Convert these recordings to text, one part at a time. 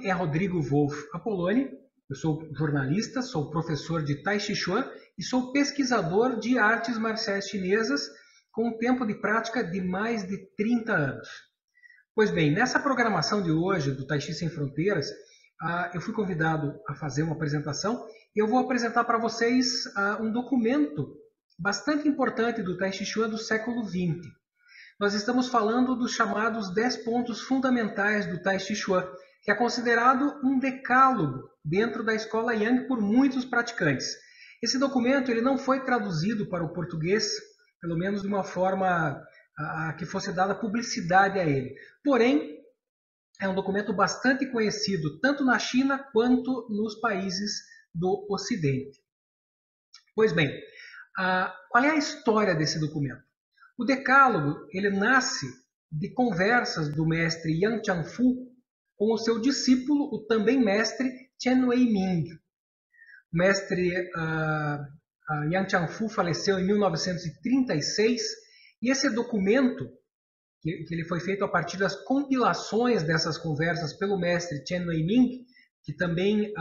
é Rodrigo Wolff Apoloni, eu sou jornalista, sou professor de Tai Chi Chuan e sou pesquisador de artes marciais chinesas com um tempo de prática de mais de 30 anos. Pois bem, nessa programação de hoje do Tai Chi Sem Fronteiras, eu fui convidado a fazer uma apresentação e eu vou apresentar para vocês um documento bastante importante do Tai Chi Chuan do século XX. Nós estamos falando dos chamados 10 pontos fundamentais do Tai Chi Chuan, que é considerado um decálogo dentro da escola Yang por muitos praticantes. Esse documento ele não foi traduzido para o português, pelo menos de uma forma que fosse dada publicidade a ele. Porém, é um documento bastante conhecido tanto na China quanto nos países do Ocidente. Pois bem, qual é a história desse documento? O decálogo ele nasce de conversas do mestre Yang Changfu com o seu discípulo, o também mestre Chen Wei-ming. O mestre Yang Changfu faleceu em 1936 e esse documento, que ele foi feito a partir das compilações dessas conversas pelo mestre Chen Wei-ming, que também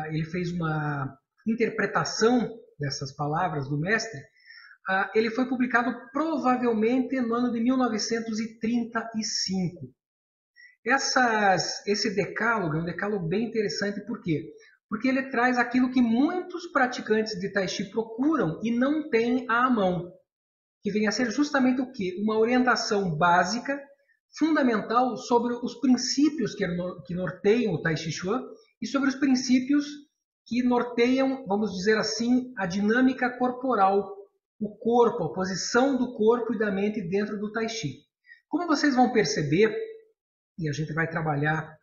ele fez uma interpretação dessas palavras do mestre, ele foi publicado provavelmente no ano de 1935. Esse decálogo é um decálogo bem interessante, por quê? Porque ele traz aquilo que muitos praticantes de Tai Chi procuram e não têm à mão, que vem a ser justamente o quê? Uma orientação básica, fundamental, sobre os princípios que norteiam o Tai Chi Chuan e sobre os princípios que norteiam, vamos dizer assim, a dinâmica corporal, o corpo, a posição do corpo e da mente dentro do Tai Chi. Como vocês vão perceber, e a gente vai trabalhar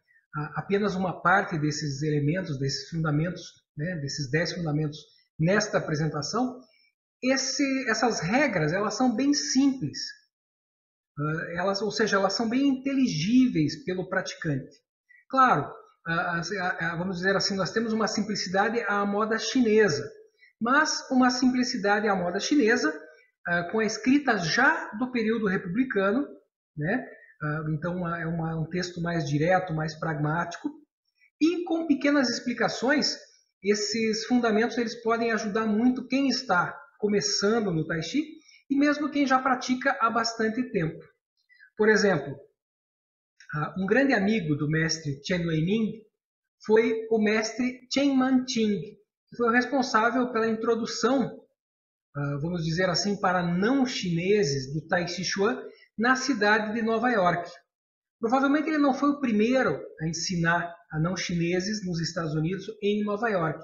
apenas uma parte desses elementos, desses fundamentos, né, desses 10 fundamentos nesta apresentação, essas regras elas são bem simples, ou seja, elas são bem inteligíveis pelo praticante. Claro, vamos dizer assim, nós temos uma simplicidade à moda chinesa, mas uma simplicidade à moda chinesa, com a escrita já do período republicano, né? Então é um texto mais direto, mais pragmático, e com pequenas explicações, esses fundamentos eles podem ajudar muito quem está começando no Tai Chi e mesmo quem já pratica há bastante tempo. Por exemplo, um grande amigo do mestre Chen Wei-ming foi o mestre Chen Manqing, que foi o responsável pela introdução, vamos dizer assim, para não chineses do Tai Chi Chuan na cidade de Nova York. Provavelmente ele não foi o primeiro a ensinar a não chineses nos Estados Unidos em Nova York.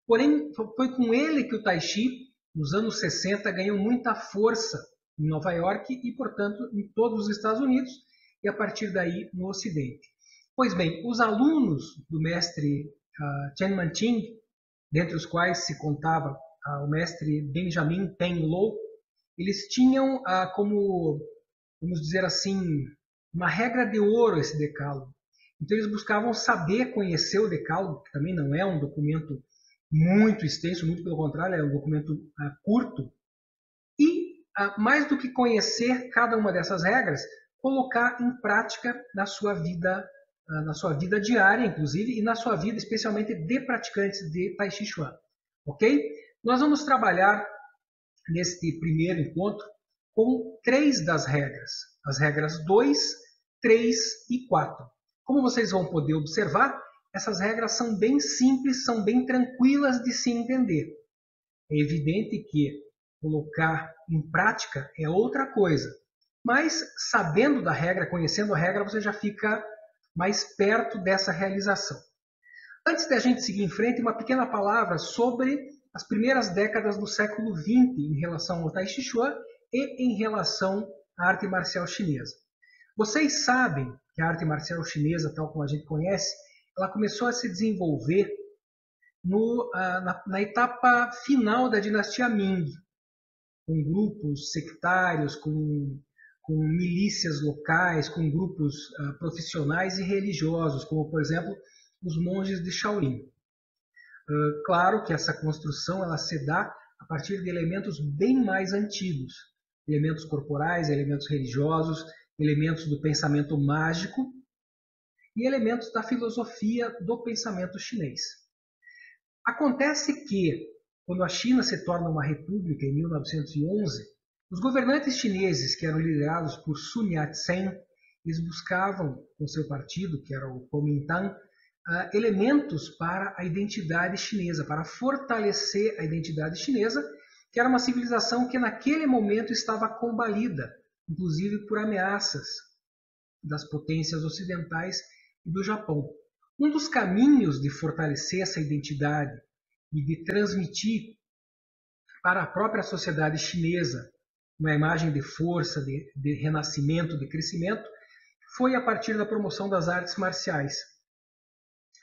Porém, foi com ele que o Tai Chi, nos anos 60, ganhou muita força em Nova York e, portanto, em todos os Estados Unidos e a partir daí no Ocidente. Pois bem, os alunos do mestre Chen Manqing, dentre os quais se contava o mestre Benjamin Peng Lou, eles tinham como, vamos dizer assim, uma regra de ouro esse decálogo. Então eles buscavam saber conhecer o decálogo, que também não é um documento muito extenso, muito pelo contrário, é um documento curto, e mais do que conhecer cada uma dessas regras, colocar em prática na sua vida diária, inclusive, e na sua vida, especialmente de praticantes de Tai Chi Chuan. Ok? Nós vamos trabalhar neste primeiro encontro com 3 das regras, as regras 2, 3 e 4. Como vocês vão poder observar, essas regras são bem simples, são bem tranquilas de se entender. É evidente que colocar em prática é outra coisa, mas sabendo da regra, conhecendo a regra, você já fica mais perto dessa realização. Antes da gente seguir em frente, uma pequena palavra sobre as primeiras décadas do século XX em relação ao Tai Chi Chuan e em relação à arte marcial chinesa. Vocês sabem que a arte marcial chinesa, tal como a gente conhece, ela começou a se desenvolver na etapa final da dinastia Ming, com grupos sectários, com milícias locais, com grupos profissionais e religiosos, como, por exemplo, os monges de Shaolin. Claro que essa construção ela se dá a partir de elementos bem mais antigos, elementos corporais, elementos religiosos, elementos do pensamento mágico, e elementos da filosofia do pensamento chinês. Acontece que, quando a China se torna uma república em 1911, os governantes chineses, que eram liderados por Sun Yat-sen, eles buscavam, com seu partido, que era o Kuomintang, elementos para a identidade chinesa, para fortalecer a identidade chinesa, que era uma civilização que naquele momento estava combalida, inclusive por ameaças das potências ocidentais e do Japão. Um dos caminhos de fortalecer essa identidade e de transmitir para a própria sociedade chinesa uma imagem de força, de renascimento, de crescimento, foi a partir da promoção das artes marciais,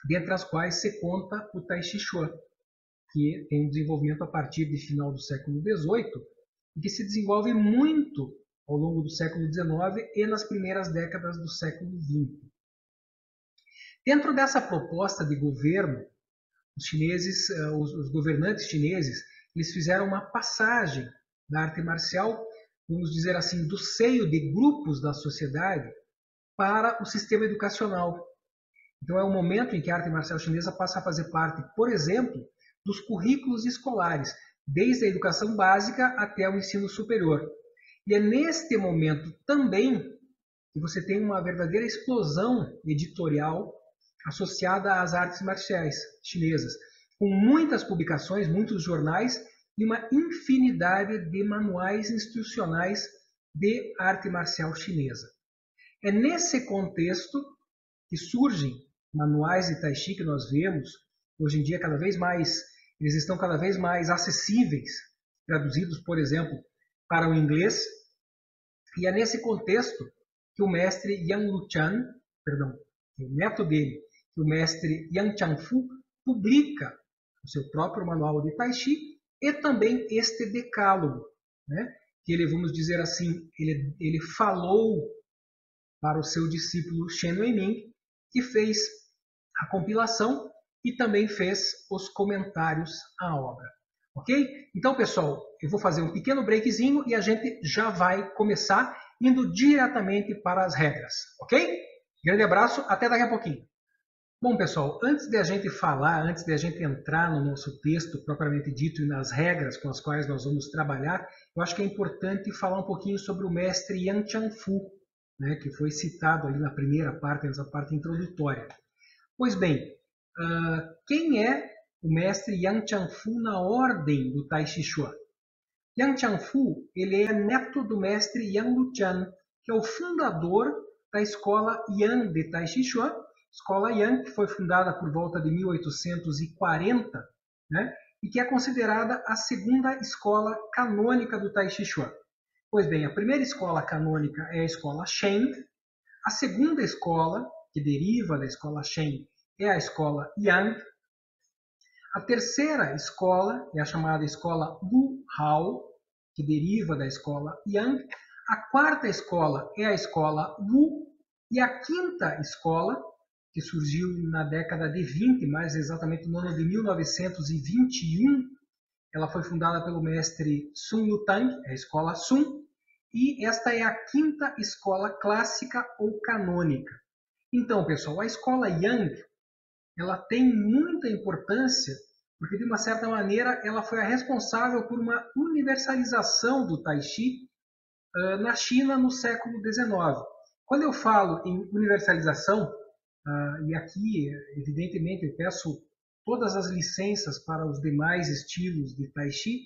dentre as quais se conta o Tai Chi Chuan, que tem um desenvolvimento a partir do final do século XVIII e que se desenvolve muito ao longo do século XIX e nas primeiras décadas do século XX. Dentro dessa proposta de governo, os governantes chineses, eles fizeram uma passagem da arte marcial, vamos dizer assim, do seio de grupos da sociedade para o sistema educacional. Então é um momento em que a arte marcial chinesa passa a fazer parte, por exemplo, dos currículos escolares, desde a educação básica até o ensino superior. E é neste momento também que você tem uma verdadeira explosão editorial associada às artes marciais chinesas, com muitas publicações, muitos jornais e uma infinidade de manuais instrucionais de arte marcial chinesa. É nesse contexto que surgem manuais de Tai Chi que nós vemos hoje em dia eles estão cada vez mais acessíveis, traduzidos, por exemplo, para o inglês. E é nesse contexto que o mestre Yang Luchan, o neto dele, que o mestre Yang Changfu publica o seu próprio manual de Tai Chi e também este decálogo, né? Que ele, vamos dizer assim, ele falou para o seu discípulo Shen Weiming, que fez a compilação e também fez os comentários à obra. Ok? Então, pessoal, eu vou fazer um pequeno breakzinho e a gente já vai começar indo diretamente para as regras. Ok? Grande abraço, até daqui a pouquinho. Bom, pessoal, antes de a gente entrar no nosso texto propriamente dito e nas regras com as quais nós vamos trabalhar, eu acho que é importante falar um pouquinho sobre o mestre Yang Changfu, né, que foi citado ali na primeira parte, nessa parte introdutória. Pois bem, quem é o mestre Yang Changfu na ordem do Tai Chi Chuan? Yang Changfu, ele é neto do mestre Yang Luchan, que é o fundador da escola Yang de Tai Chi Chuan, escola Yang que foi fundada por volta de 1840, né, e que é considerada a segunda escola canônica do Tai Chi Chuan. Pois bem, a primeira escola canônica é a escola Shen, a segunda escola, que deriva da escola Shen, é a escola Yang, a terceira escola é a chamada escola Wu Hao, que deriva da escola Yang, a quarta escola é a escola Wu, e a quinta escola, que surgiu na década de 20, mais exatamente no ano de 1921, ela foi fundada pelo mestre Sun Yutang, a escola Sun, e esta é a quinta escola clássica ou canônica. Então, pessoal, a escola Yang, ela tem muita importância, porque de uma certa maneira ela foi a responsável por uma universalização do Tai Chi na China no século XIX. Quando eu falo em universalização, e aqui, evidentemente, eu peço todas as licenças para os demais estilos de Tai Chi,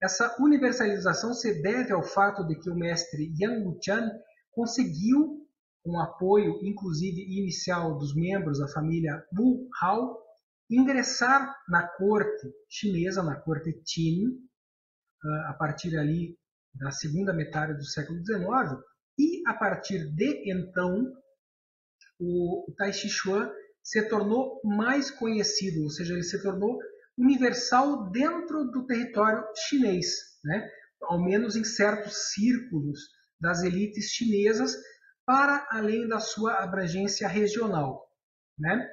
essa universalização se deve ao fato de que o mestre Yang Luchan conseguiu, com o apoio, inclusive, inicial dos membros da família Wu Hao, ingressar na corte chinesa, na corte Qin, a partir ali da segunda metade do século XIX, e a partir de então, o Tai Chi Chuan se tornou mais conhecido, ou seja, ele se tornou universal dentro do território chinês, né? Ao menos em certos círculos das elites chinesas, para além da sua abrangência regional, né?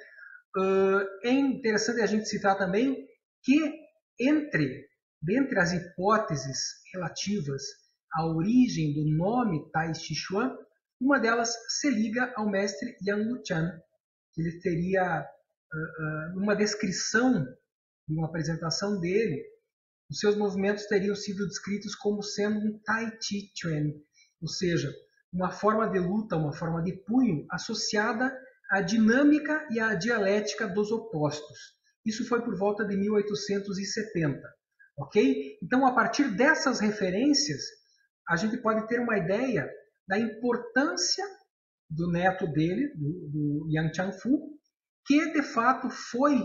É interessante a gente citar também que dentre as hipóteses relativas à origem do nome Tai Chi Chuan, uma delas se liga ao mestre Yang Luchan, que ele teria, numa descrição, numa apresentação dele, os seus movimentos teriam sido descritos como sendo um Tai Chi Chuan, ou seja, uma forma de luta, uma forma de punho associada à dinâmica e à dialética dos opostos. Isso foi por volta de 1870, ok? Então, a partir dessas referências, a gente pode ter uma ideia da importância do neto dele, do Yang Changfu, que de fato foi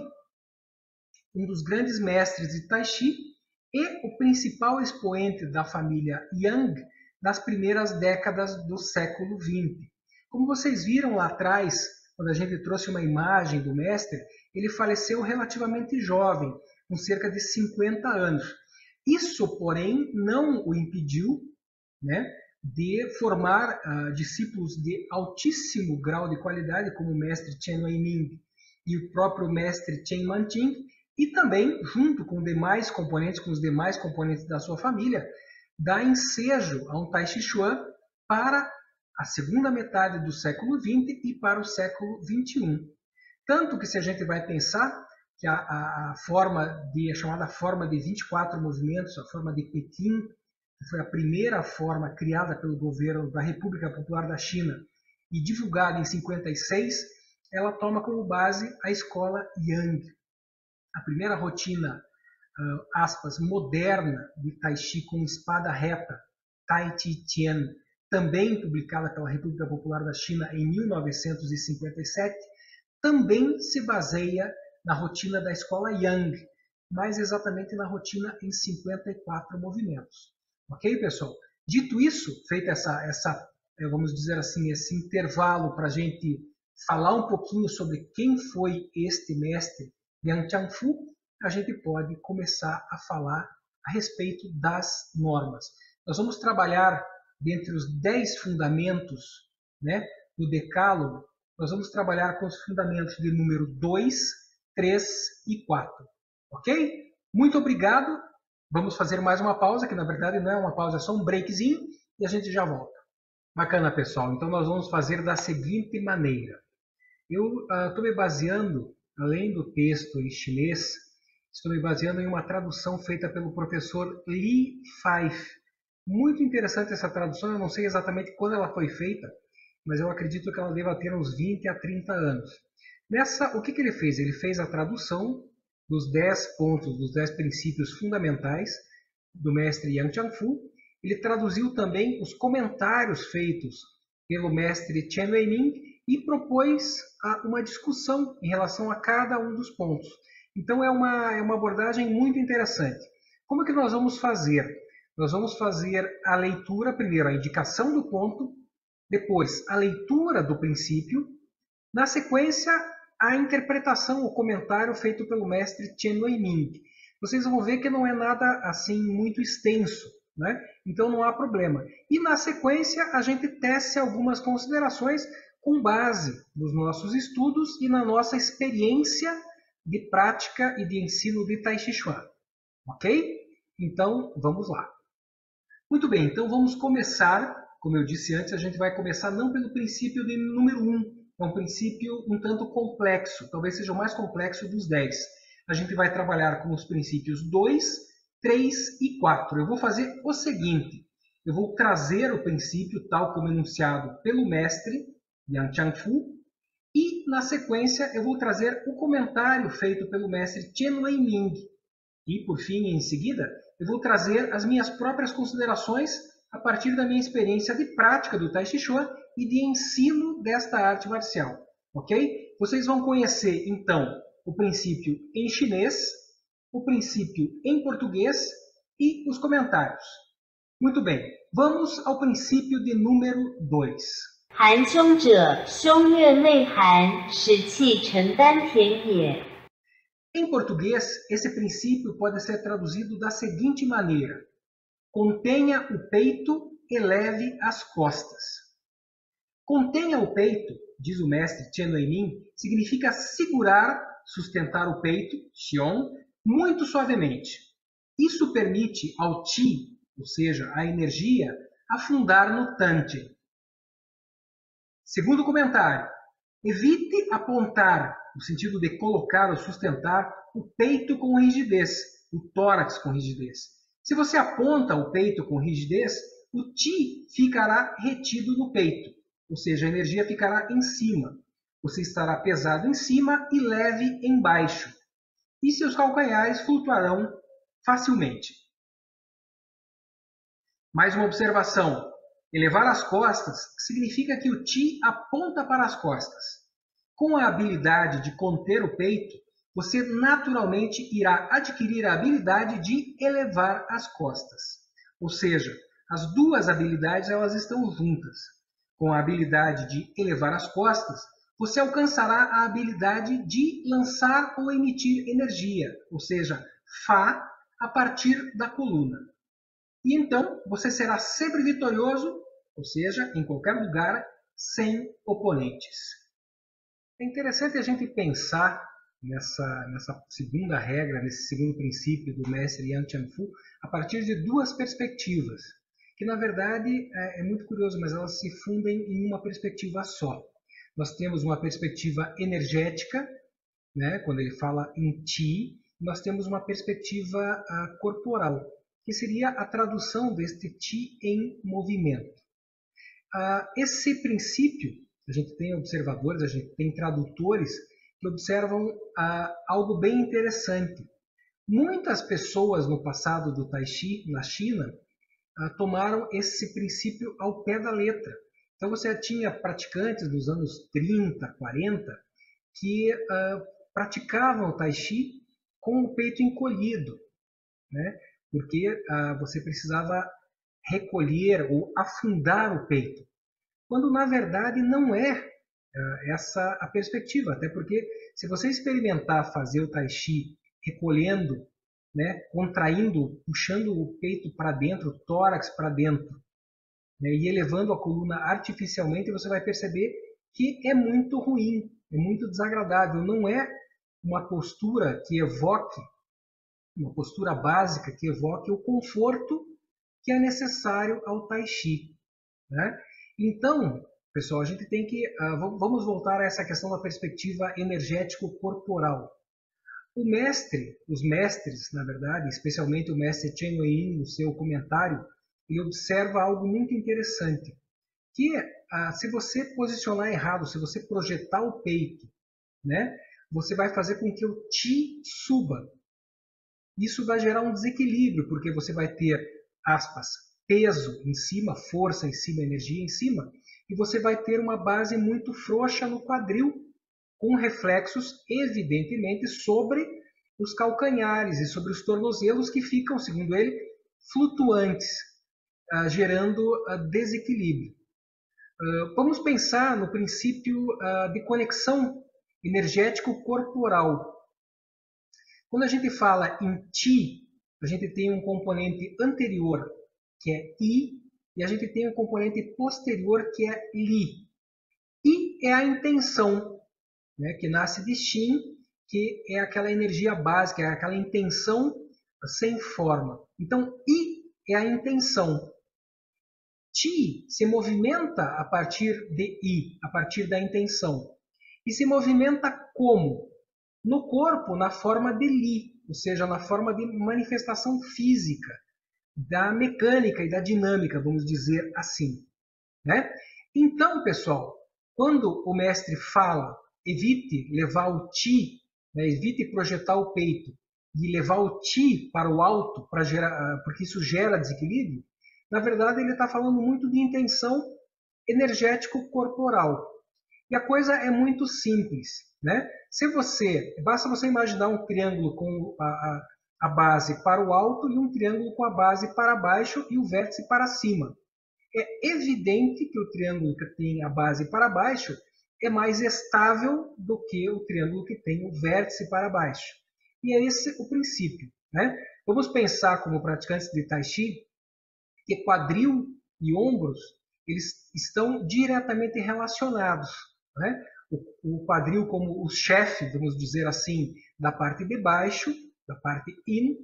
um dos grandes mestres de Tai Chi e o principal expoente da família Yang nas primeiras décadas do século XX. Como vocês viram lá atrás, quando a gente trouxe uma imagem do mestre, ele faleceu relativamente jovem, com cerca de 50 anos. Isso, porém, não o impediu, né, de formar discípulos de altíssimo grau de qualidade, como o mestre Chen Wei-ming e o próprio mestre Chen Manting, e também, junto com demais componentes, com os demais componentes da sua família, dá ensejo a um Tai Chi Chuan para a segunda metade do século XX e para o século XXI. Tanto que, se a gente vai pensar que a chamada forma de 24 movimentos, a forma de Pequim, que foi a primeira forma criada pelo governo da República Popular da China e divulgada em 56, ela toma como base a escola Yang. A primeira rotina, aspas, moderna de Tai Chi com espada reta, Tai Chi Tien, também publicada pela República Popular da China em 1957, também se baseia na rotina da escola Yang, mais exatamente na rotina em 54 movimentos. Ok, pessoal? Dito isso, feita vamos dizer assim, esse intervalo para a gente falar um pouquinho sobre quem foi este mestre Yang Changfu, a gente pode começar a falar a respeito das normas. Nós vamos trabalhar dentre os 10 fundamentos, né, do Decálogo, nós vamos trabalhar com os fundamentos de número 2, 3 e 4. Ok? Muito obrigado. Vamos fazer mais uma pausa, que na verdade não é uma pausa, é só um breakzinho, e a gente já volta. Bacana, pessoal. Então nós vamos fazer da seguinte maneira. Eu estou me baseando, além do texto em chinês, estou me baseando em uma tradução feita pelo professor Li Feif. Muito interessante essa tradução, eu não sei exatamente quando ela foi feita, mas eu acredito que ela deva ter uns 20 a 30 anos. O que ele fez? Ele fez a tradução dos 10 pontos, dos 10 princípios fundamentais do mestre Yang Changfu. Ele traduziu também os comentários feitos pelo mestre Chen Wei-ming e propôs uma discussão em relação a cada um dos pontos. Então é uma abordagem muito interessante. Como é que nós vamos fazer? Nós vamos fazer a leitura, primeiro a indicação do ponto, depois a leitura do princípio, na sequência a interpretação, o comentário feito pelo mestre Chen Wei-ming. Vocês vão ver que não é nada assim muito extenso, né? Então não há problema. E na sequência a gente tece algumas considerações com base nos nossos estudos e na nossa experiência de prática e de ensino de Tai Chi Chuan. Ok? Então vamos lá. Muito bem, então vamos começar, como eu disse antes, a gente vai começar não pelo princípio de número 1, é um princípio um tanto complexo, talvez seja o mais complexo dos 10. A gente vai trabalhar com os princípios 2, 3 e 4. Eu vou fazer o seguinte, eu vou trazer o princípio tal como enunciado pelo mestre Yang Changfu e, na sequência, eu vou trazer o comentário feito pelo mestre Chen Wei-ming. E, por fim, em seguida, eu vou trazer as minhas próprias considerações a partir da minha experiência de prática do Tai Chi Chuan e de ensino desta arte marcial. Ok? Vocês vão conhecer, então, o princípio em chinês, o princípio em português e os comentários. Muito bem, vamos ao princípio de número 2. 含胸者，胸悦内含，使气沉丹田也。 Em português, esse princípio pode ser traduzido da seguinte maneira: contenha o peito, eleve as costas. Contenha o peito, diz o mestre Chen Wei-ming, significa segurar, sustentar o peito, xiong, muito suavemente. Isso permite ao Qi, ou seja, a energia, afundar no Tantien. Segundo comentário, Evite apontar, no sentido de colocar ou sustentar, o peito com rigidez, o tórax com rigidez. Se você aponta o peito com rigidez, o Qi ficará retido no peito, ou seja, a energia ficará em cima. Você estará pesado em cima e leve embaixo. E seus calcanhares flutuarão facilmente. Mais uma observação. Elevar as costas significa que o Qi aponta para as costas. Com a habilidade de conter o peito, você naturalmente irá adquirir a habilidade de elevar as costas. Ou seja, as duas habilidades elas estão juntas. Com a habilidade de elevar as costas, você alcançará a habilidade de lançar ou emitir energia, ou seja, Fa, a partir da coluna. E então você será sempre vitorioso, ou seja, em qualquer lugar, sem oponentes. É interessante a gente pensar nessa segunda regra, nesse segundo princípio do mestre Yang Qianfu, a partir de duas perspectivas, que na verdade é muito curioso, mas elas se fundem em uma perspectiva só. Nós temos uma perspectiva energética, né, quando ele fala em Qi, nós temos uma perspectiva corporal, que seria a tradução deste Qi em movimento. Esse princípio, a gente tem observadores, a gente tem tradutores que observam algo bem interessante. Muitas pessoas no passado do Tai Chi, na China, tomaram esse princípio ao pé da letra. Então você tinha praticantes dos anos 30, 40, que praticavam o Tai Chi com o peito encolhido, né? Porque você precisava recolher ou afundar o peito, quando na verdade não é essa a perspectiva, até porque se você experimentar fazer o Tai Chi recolhendo, né, contraindo, puxando o peito para dentro, o tórax para dentro, né, e elevando a coluna artificialmente, você vai perceber que é muito ruim, é muito desagradável, não é uma postura que evoque, uma postura básica que evoque o conforto que é necessário ao Tai Chi, né? Então, pessoal, a gente tem que... vamos voltar a essa questão da perspectiva energético-corporal. Os mestres, na verdade, especialmente o mestre Chen Wei, no seu comentário, ele observa algo muito interessante, que se você posicionar errado, se você projetar o peito, né, você vai fazer com que o Qi suba. Isso vai gerar um desequilíbrio, porque você vai ter, aspas, peso em cima, força em cima, energia em cima, e você vai ter uma base muito frouxa no quadril, com reflexos, evidentemente, sobre os calcanhares e sobre os tornozelos que ficam, segundo ele, flutuantes, gerando desequilíbrio. Vamos pensar no princípio de conexão energético-corporal. Quando a gente fala em Qi, a gente tem um componente anterior, que é I, e a gente tem um componente posterior, que é Li. I é a intenção, né, que nasce de Xin, que é aquela energia básica, é aquela intenção sem forma. Então, I é a intenção. Qi se movimenta a partir de I, a partir da intenção. E se movimenta como? No corpo, na forma de Li, ou seja, na forma de manifestação física, da mecânica e da dinâmica, vamos dizer assim, né? Então, pessoal, quando o mestre fala, evite levar o Qi, né, evite projetar o peito e levar o Qi para o alto, porque isso gera desequilíbrio, na verdade ele está falando muito de intenção energético-corporal. E a coisa é muito simples, né? Basta você imaginar um triângulo com a base para o alto e um triângulo com a base para baixo e o vértice para cima. É evidente que o triângulo que tem a base para baixo é mais estável do que o triângulo que tem o vértice para baixo. E é esse o princípio, né? Vamos pensar como praticantes de Tai Chi que quadril e ombros eles estão diretamente relacionados, né? O quadril como o chefe, vamos dizer assim, da parte de baixo, da parte yin,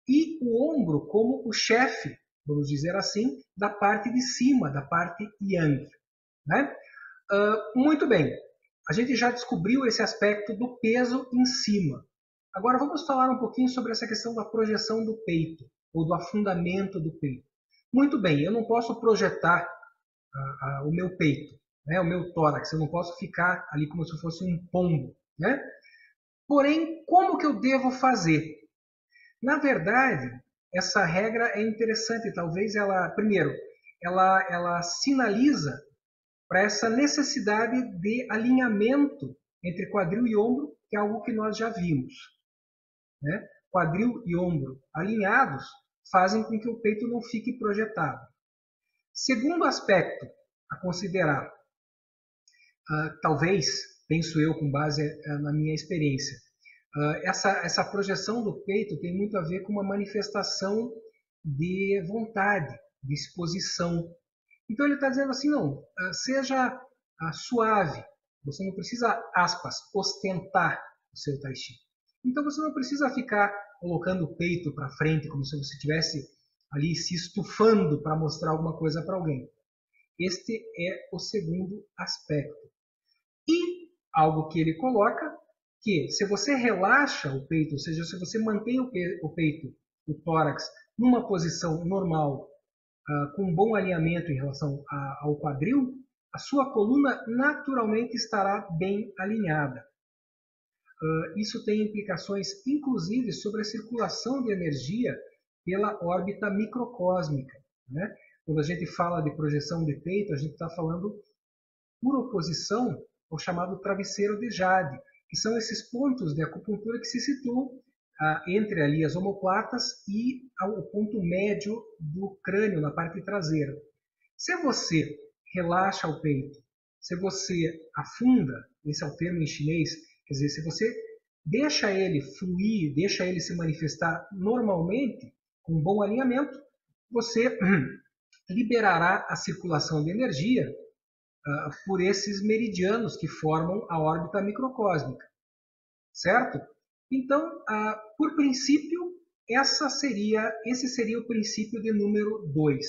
e o ombro como o chefe, vamos dizer assim, da parte de cima, da parte yang, né? Muito bem. a gente já descobriu esse aspecto do peso em cima. Agora vamos falar um pouquinho sobre essa questão da projeção do peito, ou do afundamento do peito. Muito bem, eu não posso projetar o meu peito, né, o meu tórax, eu não posso ficar ali como se fosse um pombo, né? Porém, como que eu devo fazer? Na verdade, essa regra é interessante, talvez ela, primeiro, ela sinaliza para essa necessidade de alinhamento entre quadril e ombro, que é algo que nós já vimos, né? Quadril e ombro alinhados fazem com que o peito não fique projetado. Segundo aspecto a considerar, talvez, penso eu com base na minha experiência, essa projeção do peito tem muito a ver com uma manifestação de vontade, de exposição. Então ele está dizendo assim, não, seja suave, você não precisa, aspas, ostentar o seu tai chi. Então você não precisa ficar colocando o peito para frente como se você estivesse ali se estufando para mostrar alguma coisa para alguém. Este é o segundo aspecto. E algo que ele coloca, que se você relaxa o peito, ou seja, se você mantém o peito, o tórax, numa posição normal, com um bom alinhamento em relação ao quadril, a sua coluna naturalmente estará bem alinhada. Isso tem implicações, inclusive, sobre a circulação de energia pela órbita microcósmica, né? Quando a gente fala de projeção de peito, a gente está falando por oposição ao chamado travesseiro de Jade, que são esses pontos de acupuntura que se situam entre ali as omoplatas e o ponto médio do crânio, na parte traseira. Se você relaxa o peito, se você afunda, esse é o termo em chinês, quer dizer, se você deixa ele fluir, deixa ele se manifestar normalmente, com um bom alinhamento, você liberará a circulação de energia por esses meridianos que formam a órbita microcósmica, certo? Então, por princípio, esse seria o princípio de número 2.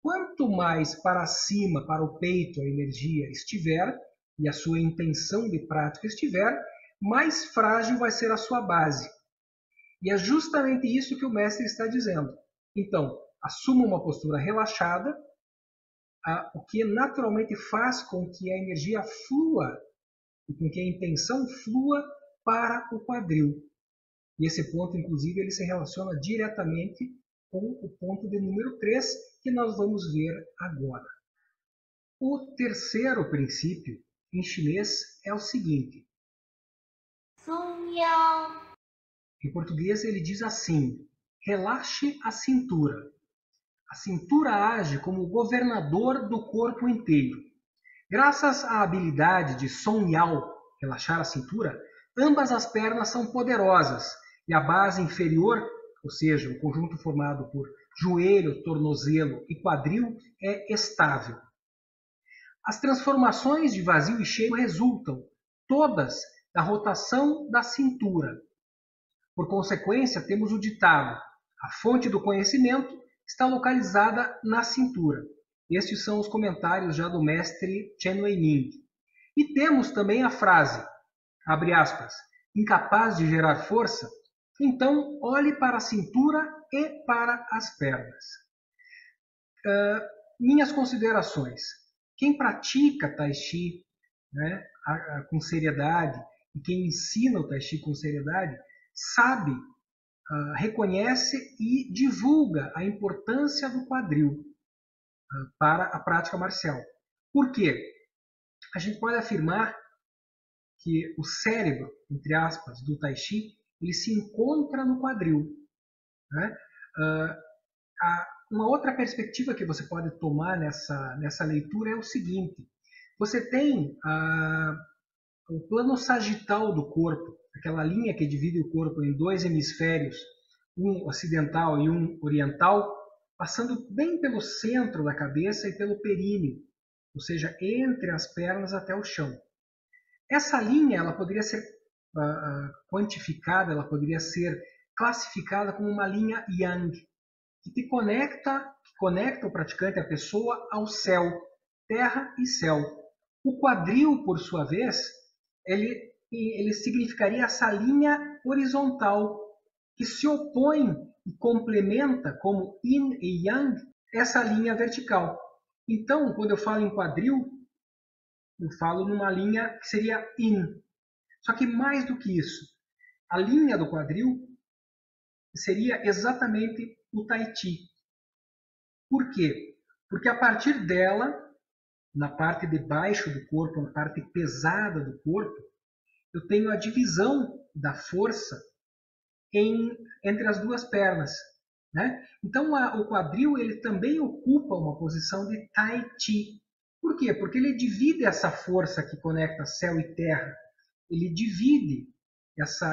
Quanto mais para cima, para o peito, a energia estiver, e a sua intenção de prática estiver, mais frágil vai ser a sua base. E é justamente isso que o mestre está dizendo. Então, assuma uma postura relaxada, o que naturalmente faz com que a energia flua, e com que a intenção flua para o quadril. E esse ponto, inclusive, ele se relaciona diretamente com o ponto de número 3, que nós vamos ver agora. O terceiro princípio, em chinês, é o seguinte. Em português, ele diz assim, relaxe a cintura. A cintura age como governador do corpo inteiro. Graças à habilidade de Song Yao, relaxar a cintura, ambas as pernas são poderosas e a base inferior, ou seja, o conjunto formado por joelho, tornozelo e quadril, é estável. As transformações de vazio e cheio resultam, todas, da rotação da cintura. Por consequência, temos o ditado, a fonte do conhecimento está localizada na cintura. Estes são os comentários já do mestre Chen Weining. E temos também a frase, abre aspas, incapaz de gerar força? Então, olhe para a cintura e para as pernas. Minhas considerações. Quem pratica Tai Chi, né, com seriedade, e quem ensina o Tai Chi com seriedade, sabe, reconhece e divulga a importância do quadril para a prática marcial. Por quê? A gente pode afirmar que o cérebro, entre aspas, do Tai Chi, ele se encontra no quadril, né? Uma outra perspectiva que você pode tomar nessa leitura é o seguinte. Você tem o plano sagital do corpo, aquela linha que divide o corpo em dois hemisférios, um ocidental e um oriental, passando bem pelo centro da cabeça e pelo períneo, ou seja, entre as pernas até o chão. Essa linha ela poderia ser quantificada, ela poderia ser classificada como uma linha yang, que conecta o praticante, a pessoa, ao céu, terra e céu. O quadril, por sua vez, ele significaria essa linha horizontal que se opõe e complementa, como yin e yang, essa linha vertical. Então, quando eu falo em quadril, eu falo numa linha que seria yin. Só que mais do que isso, a linha do quadril seria exatamente o Tai Chi. Por quê? Porque a partir dela, na parte de baixo do corpo, na parte pesada do corpo, eu tenho a divisão da força entre as duas pernas. Né? Então, o quadril ele também ocupa uma posição de Tai Chi. Por quê? Porque ele divide essa força que conecta céu e terra. Ele divide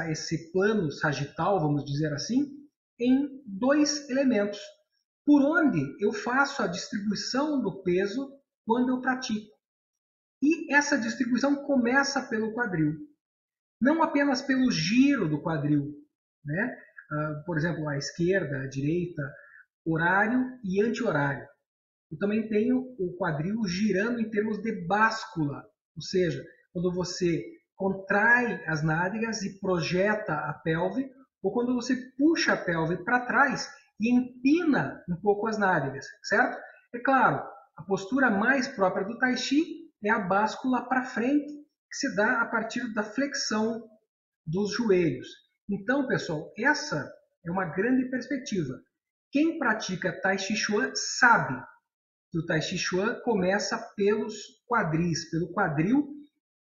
esse plano sagital, vamos dizer assim, em dois elementos, por onde eu faço a distribuição do peso quando eu pratico. E essa distribuição começa pelo quadril. Não apenas pelo giro do quadril, né? Por exemplo, a esquerda, a direita, horário e anti-horário. Eu também tenho o quadril girando em termos de báscula, ou seja, quando você contrai as nádegas e projeta a pelve, ou quando você puxa a pelve para trás e empina um pouco as nádegas, certo? É claro, a postura mais própria do Tai Chi é a báscula para frente, que se dá a partir da flexão dos joelhos. Então, pessoal, essa é uma grande perspectiva. Quem pratica Tai Chi Chuan sabe que o Tai Chi Chuan começa pelos quadris, pelo quadril,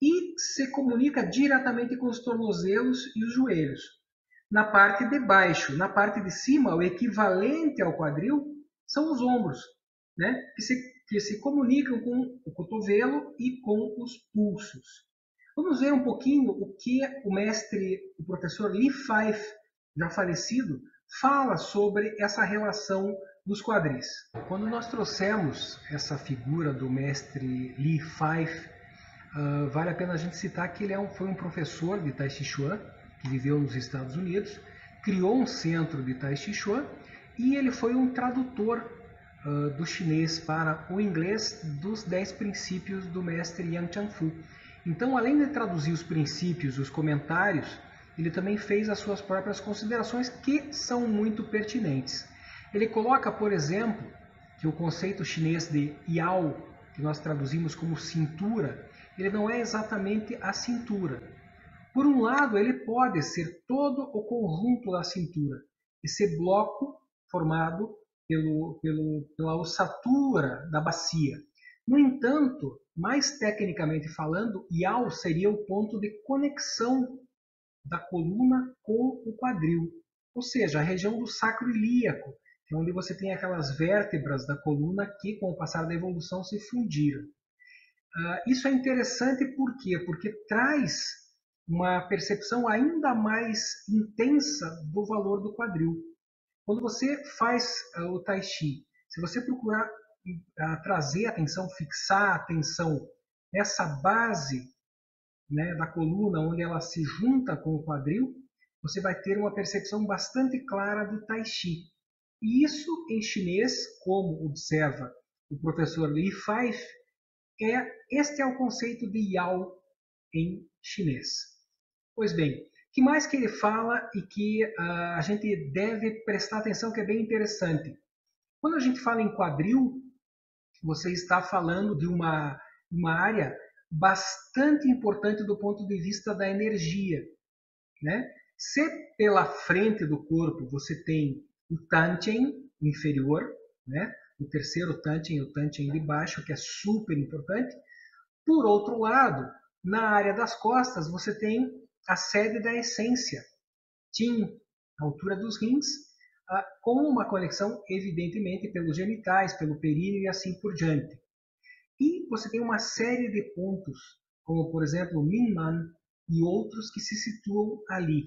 e se comunica diretamente com os tornozelos e os joelhos. Na parte de baixo, na parte de cima, o equivalente ao quadril são os ombros, né? que se comunicam com o cotovelo e com os pulsos. Vamos ver um pouquinho o que o mestre, o professor Li Feif, já falecido, fala sobre essa relação dos quadris. Quando nós trouxemos essa figura do mestre Li Feif, vale a pena a gente citar que ele foi um professor de Tai Chi Chuan, que viveu nos Estados Unidos, criou um centro de Tai Chi Chuan e ele foi um tradutor do chinês para o inglês dos 10 princípios do mestre Yang Changfu. Então, além de traduzir os princípios, os comentários, ele também fez as suas próprias considerações que são muito pertinentes. Ele coloca, por exemplo, que o conceito chinês de Yao, que nós traduzimos como cintura, ele não é exatamente a cintura. Por um lado, ele pode ser todo o conjunto da cintura, esse bloco formado pela ossatura da bacia. No entanto, mais tecnicamente falando, Yao seria o ponto de conexão da coluna com o quadril, ou seja, a região do sacro ilíaco, que é onde você tem aquelas vértebras da coluna que, com o passar da evolução, se fundiram. Isso é interessante por quê? Porque traz uma percepção ainda mais intensa do valor do quadril. Quando você faz o Tai Chi, se você procurar trazer atenção, fixar a atenção nessa base, né, da coluna, onde ela se junta com o quadril, você vai ter uma percepção bastante clara do Tai Chi. E isso em chinês, como observa o professor Li Feif, este é o conceito de Yao em chinês. Pois bem, o que mais que ele fala e que a gente deve prestar atenção, que é bem interessante. Quando a gente fala em quadril, você está falando de uma área bastante importante do ponto de vista da energia. Né? Se pela frente do corpo você tem o Tanchen inferior, né? O terceiro Tanchen, o Tanchen de baixo, que é super importante. Por outro lado, na área das costas, você tem a sede da essência, Qin, a altura dos rins, com uma conexão, evidentemente, pelos genitais, pelo períneo e assim por diante. E você tem uma série de pontos, como, por exemplo, o Minman e outros que se situam ali.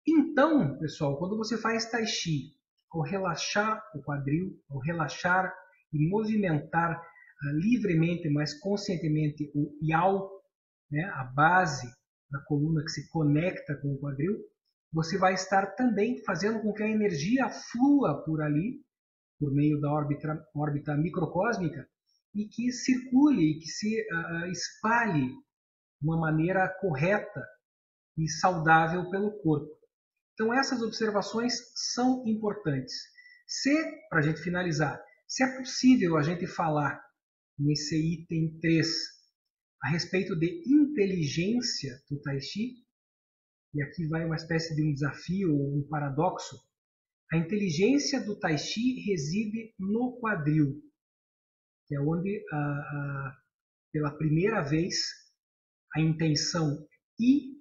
Então, pessoal, quando você faz Tai Chi, ao relaxar o quadril, ao relaxar e movimentar livremente, mas conscientemente o Yao, né, a base da coluna que se conecta com o quadril, você vai estar também fazendo com que a energia flua por ali, por meio da órbita microcósmica, e que circule, e que se espalhe de uma maneira correta e saudável pelo corpo. Então essas observações são importantes. Para a gente finalizar, se é possível a gente falar nesse item 3 a respeito de inteligência do Tai Chi, e aqui vai uma espécie de um desafio ou um paradoxo, a inteligência do Tai Chi reside no quadril, que é onde, pela primeira vez, a intenção I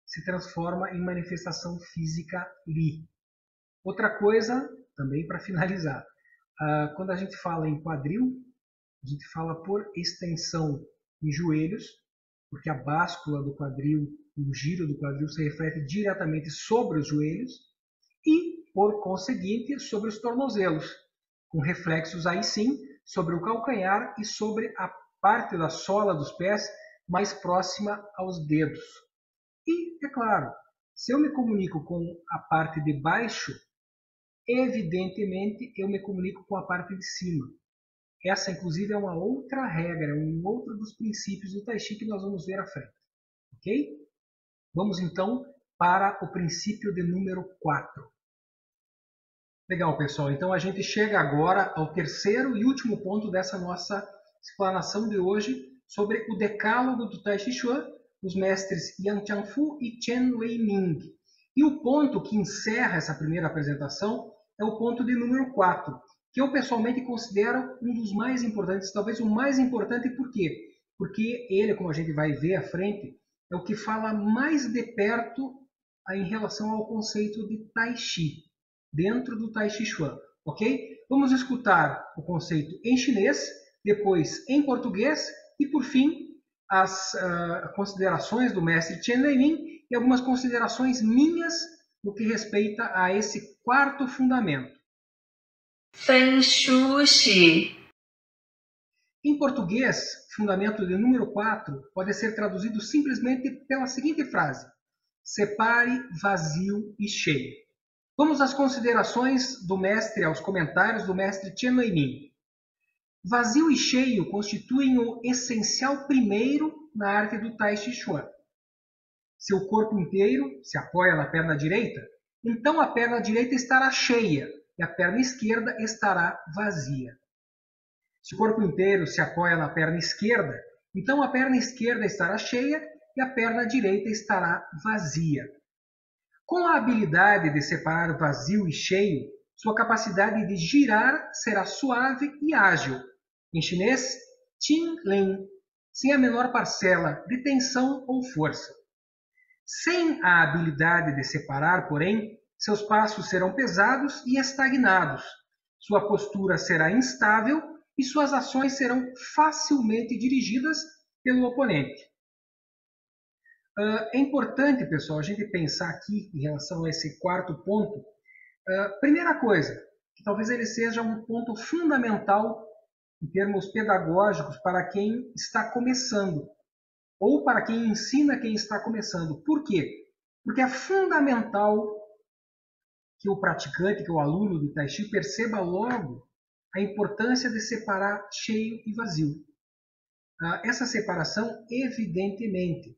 se transforma em manifestação física Li. Outra coisa, também para finalizar, quando a gente fala em quadril, a gente fala por extensão em joelhos, porque a báscula do quadril, o giro do quadril se reflete diretamente sobre os joelhos e, por conseguinte, sobre os tornozelos, com reflexos aí sim sobre o calcanhar e sobre a parte da sola dos pés mais próxima aos dedos. E, é claro, se eu me comunico com a parte de baixo, evidentemente eu me comunico com a parte de cima. Essa, inclusive, é uma outra regra, um outro dos princípios do Tai Chi que nós vamos ver à frente. Ok? Vamos, então, para o princípio de número 4. Legal, pessoal. Então, a gente chega agora ao terceiro e último ponto dessa nossa explanação de hoje sobre o decálogo do Tai Chi Chuan, dos mestres Yang Qiangfu e Chen Wei-Ming. E o ponto que encerra essa primeira apresentação é o ponto de número 4, que eu pessoalmente considero um dos mais importantes, talvez o mais importante. Por quê? Porque ele, como a gente vai ver à frente, é o que fala mais de perto em relação ao conceito de Tai Chi, dentro do Tai Chi Chuan, ok? Vamos escutar o conceito em chinês, depois em português e, por fim, as considerações do mestre Chen Wei-Ming e algumas considerações minhas no que respeita a esse quarto fundamento. 分梳洗 Em português, fundamento de número 4 pode ser traduzido simplesmente pela seguinte frase: separe vazio e cheio. Vamos às considerações do mestre, aos comentários do mestre Chen Wei-Ming. Vazio e cheio constituem o essencial primeiro na arte do Tai Chi Chuan. Se o corpo inteiro se apoia na perna direita, então a perna direita estará cheia e a perna esquerda estará vazia. Se o corpo inteiro se apoia na perna esquerda, então a perna esquerda estará cheia e a perna direita estará vazia. Com a habilidade de separar vazio e cheio, sua capacidade de girar será suave e ágil. Em chinês, Qin Lin, sem a menor parcela de tensão ou força. Sem a habilidade de separar, porém, seus passos serão pesados e estagnados. Sua postura será instável e suas ações serão facilmente dirigidas pelo oponente. É importante, pessoal, a gente pensar aqui em relação a esse quarto ponto. Primeira coisa, que talvez ele seja um ponto fundamental em termos pedagógicos para quem está começando, ou para quem ensina quem está começando. Por quê? Porque é fundamental que o praticante, que o aluno do Tai Chi perceba logo a importância de separar cheio e vazio. Essa separação, evidentemente,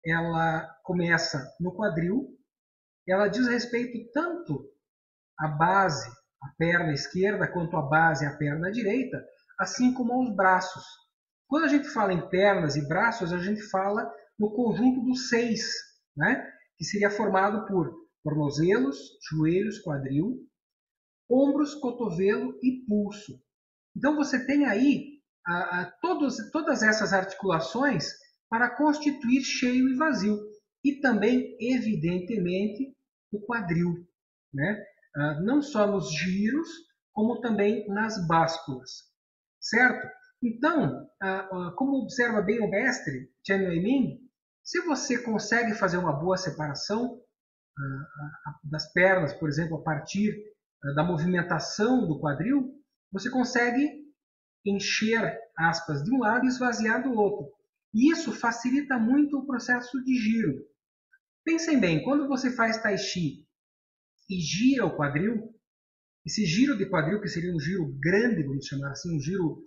ela começa no quadril, ela diz respeito tanto à base, a perna esquerda, quanto à base, a perna direita, assim como aos braços. Quando a gente fala em pernas e braços, a gente fala no conjunto dos 6, né? Que seria formado por tornozelos, joelhos, quadril, ombros, cotovelo e pulso. Então você tem aí todas essas articulações para constituir cheio e vazio. E também, evidentemente, o quadril, né? Não só nos giros, como também nas básculas. Certo? Então, como observa bem o mestre Chen Wei-Ming, se você consegue fazer uma boa separação das pernas, por exemplo, a partir da movimentação do quadril, você consegue encher aspas de um lado e esvaziar do outro. E isso facilita muito o processo de giro. Pensem bem, quando você faz Tai Chi e gira o quadril, esse giro de quadril, que seria um giro grande, vamos chamar assim, um giro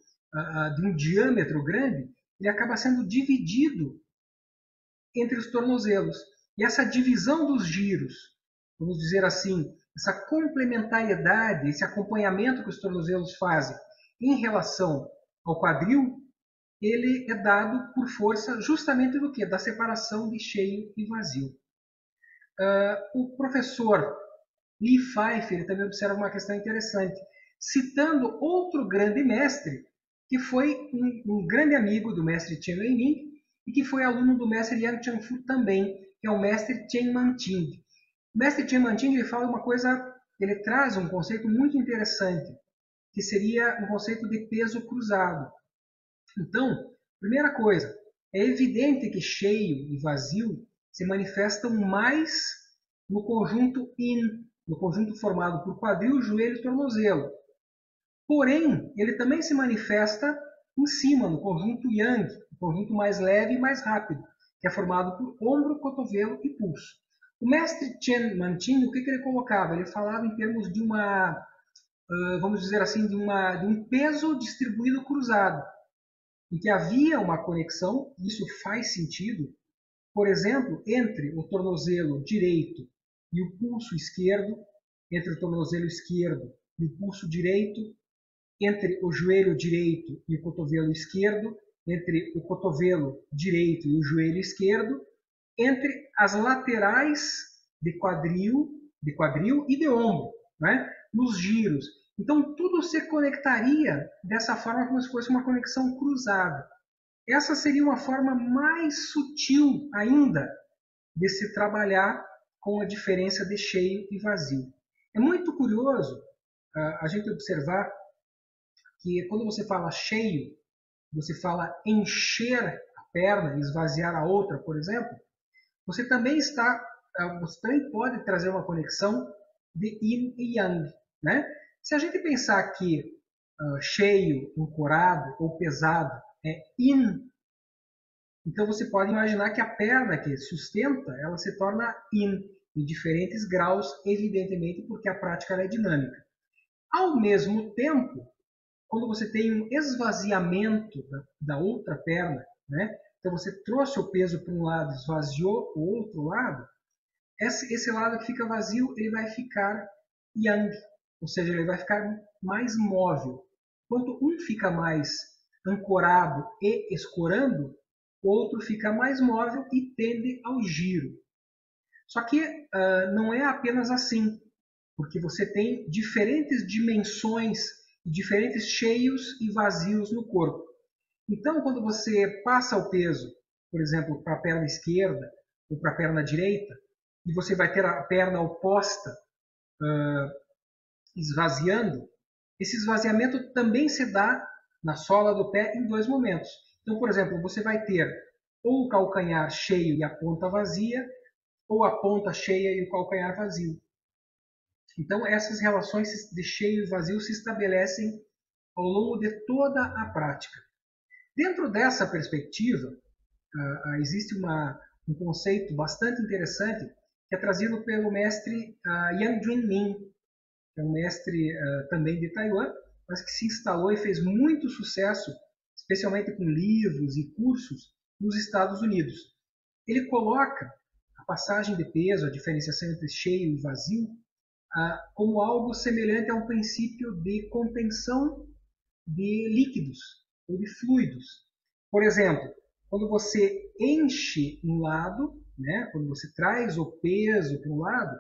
de um diâmetro grande, ele acaba sendo dividido entre os tornozelos. E essa divisão dos giros, vamos dizer assim, essa complementariedade, esse acompanhamento que os tornozelos fazem em relação ao quadril, ele é dado por força justamente do quê? Da separação de cheio e vazio. O professor Lee Pfeiffer ele também observa uma questão interessante, citando outro grande mestre, que foi um grande amigo do mestre Chen Lieming e que foi aluno do mestre Yang Changfu também, que é o mestre Chen Manting. O mestre Chen Manting ele fala uma coisa, ele traz um conceito muito interessante, que seria um conceito de peso cruzado. Então, primeira coisa, é evidente que cheio e vazio se manifestam mais no conjunto yin, no conjunto formado por quadril, joelho e tornozelo. Porém, ele também se manifesta em cima, no conjunto yang, o conjunto mais leve e mais rápido, que é formado por ombro, cotovelo e pulso. O mestre Chen Manting, o que ele colocava? Ele falava em termos de uma, vamos dizer assim, de um peso distribuído cruzado, em que havia uma conexão, isso faz sentido, por exemplo, entre o tornozelo direito e o pulso esquerdo, entre o tornozelo esquerdo e o pulso direito, entre o joelho direito e o cotovelo esquerdo, entre o cotovelo direito e o joelho esquerdo, entre as laterais de quadril e de ombro, né? Nos giros. Então, tudo se conectaria dessa forma como se fosse uma conexão cruzada. Essa seria uma forma mais sutil ainda de se trabalhar com a diferença de cheio e vazio. É muito curioso a gente observar que quando você fala cheio, você fala encher a perna, esvaziar a outra, por exemplo, você também pode trazer uma conexão de yin e yang, né? Se a gente pensar que cheio, ancorado ou pesado é yin, então você pode imaginar que a perna que sustenta, ela se torna yin, em diferentes graus, evidentemente, porque a prática é dinâmica. Ao mesmo tempo, quando você tem um esvaziamento da outra perna, né? Então você trouxe o peso para um lado, esvaziou o outro lado, esse lado que fica vazio, ele vai ficar yang, ou seja, ele vai ficar mais móvel. Quando um fica mais ancorado e escorando, o outro fica mais móvel e tende ao giro. Só que não é apenas assim, porque você tem diferentes dimensões, diferentes cheios e vazios no corpo. Então, quando você passa o peso, por exemplo, para a perna esquerda ou para a perna direita, e você vai ter a perna oposta esvaziando, esse esvaziamento também se dá na sola do pé em dois momentos. Então, por exemplo, você vai ter ou o calcanhar cheio e a ponta vazia, ou a ponta cheia e o calcanhar vazio. Então, essas relações de cheio e vazio se estabelecem ao longo de toda a prática. Dentro dessa perspectiva, existe um conceito bastante interessante que é trazido pelo mestre Yang Junmin, que é um mestre também de Taiwan, mas que se instalou e fez muito sucesso, especialmente com livros e cursos, nos Estados Unidos. Ele coloca a passagem de peso, a diferenciação entre cheio e vazio, como algo semelhante a um princípio de contenção de líquidos ou de fluidos. Por exemplo, quando você enche um lado, né, quando você traz o peso para um lado,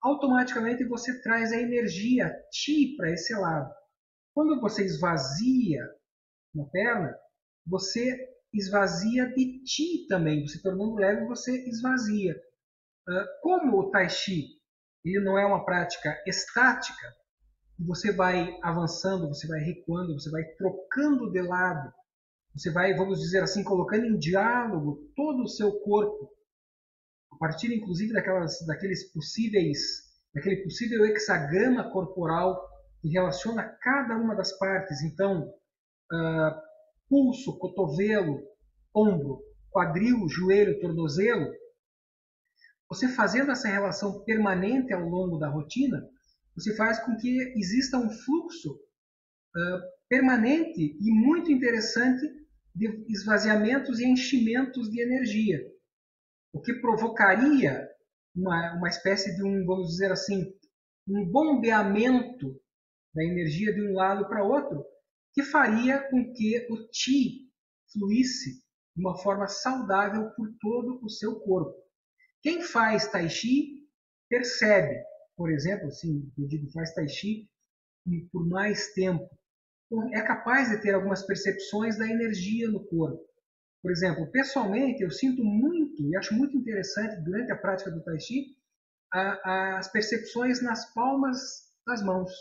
automaticamente você traz a energia Qi para esse lado. Quando você esvazia uma perna, você esvazia de Qi também. Você tornando leve, você esvazia. Como o Tai Chi ele não é uma prática estática, você vai avançando, você vai recuando, você vai trocando de lado, você vai, vamos dizer assim, colocando em diálogo todo o seu corpo, a partir inclusive daquele possível hexagrama corporal que relaciona cada uma das partes. Então, pulso, cotovelo, ombro, quadril, joelho, tornozelo. Você fazendo essa relação permanente ao longo da rotina, você faz com que exista um fluxo permanente e muito interessante de esvaziamentos e enchimentos de energia. o que provocaria uma espécie de vamos dizer assim, um bombeamento da energia de um lado para outro, que faria com que o Qi fluísse de uma forma saudável por todo o seu corpo. Quem faz Tai Chi percebe, por exemplo, assim, eu digo faz Tai Chi por mais tempo, é capaz de ter algumas percepções da energia no corpo. Por exemplo, pessoalmente, eu sinto muito e acho muito interessante durante a prática do Tai Chi as percepções nas palmas das mãos.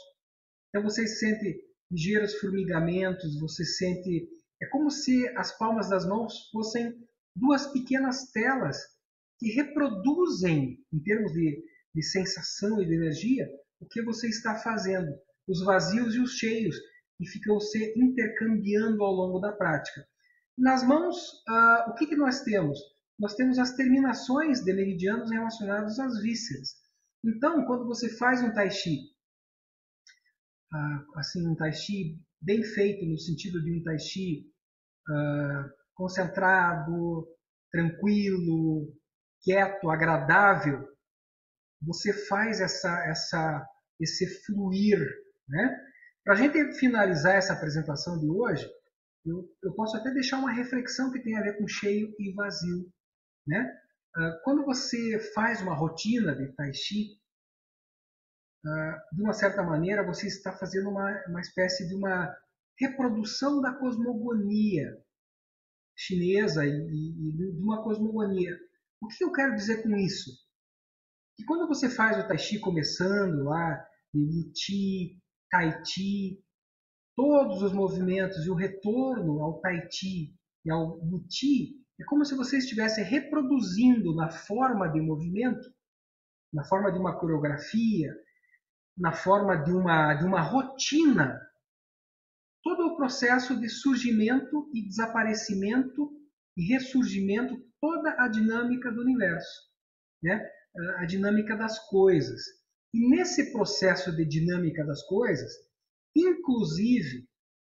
Então você sente ligeiros formigamentos, você sente... É como se as palmas das mãos fossem duas pequenas telas que reproduzem, em termos de sensação e de energia, o que você está fazendo. Os vazios e os cheios, que ficam se intercambiando ao longo da prática. Nas mãos, o que nós temos? Nós temos as terminações de meridianos relacionados às vísceras. Então, quando você faz um Tai Chi, assim, um Tai Chi bem feito, no sentido de um Tai Chi concentrado, tranquilo, quieto, agradável, você faz esse fluir, né? Para a gente finalizar essa apresentação de hoje, eu posso até deixar uma reflexão que tem a ver com cheio e vazio, né? Quando você faz uma rotina de Tai Chi, de uma certa maneira você está fazendo uma espécie de uma reprodução da cosmogonia chinesa e de uma cosmogonia. O que eu quero dizer com isso? Que quando você faz o Tai Chi começando lá, Wu Chi, Tai Chi, todos os movimentos e o retorno ao Tai Chi e ao Wu Chi, é como se você estivesse reproduzindo na forma de movimento, na forma de uma coreografia, na forma de uma rotina, todo o processo de surgimento e desaparecimento e ressurgimento, toda a dinâmica do universo, né? A dinâmica das coisas. E nesse processo de dinâmica das coisas, inclusive,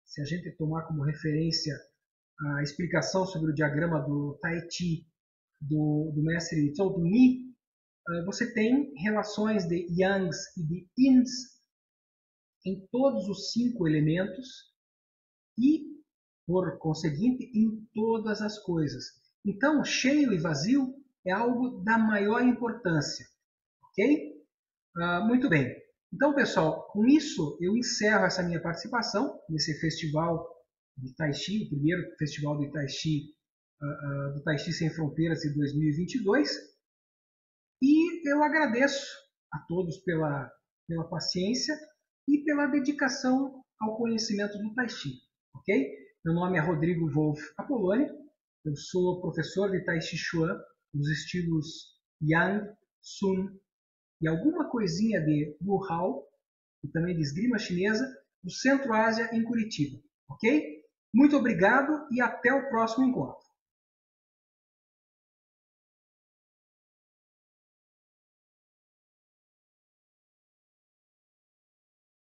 se a gente tomar como referência a explicação sobre o diagrama do Tai Chi do mestre Zhou Dunyi, você tem relações de Yangs e de Yins em todos os 5 elementos e, por conseguinte, em todas as coisas. Então, cheio e vazio é algo da maior importância. Ok? Muito bem. Então, pessoal, com isso eu encerro essa minha participação nesse festival de Tai Chi, o primeiro festival de Tai Chi, do Tai Chi Sem Fronteiras de 2022. E eu agradeço a todos pela paciência e pela dedicação ao conhecimento do Tai Chi. Ok? Meu nome é Rodrigo Wolff Apoloni, eu sou professor de Tai Chi Chuan, dos estilos Yang, Sun e alguma coisinha de Wu Hao, e também de esgrima chinesa, do Centro-Ásia em Curitiba. Ok? Muito obrigado e até o próximo encontro.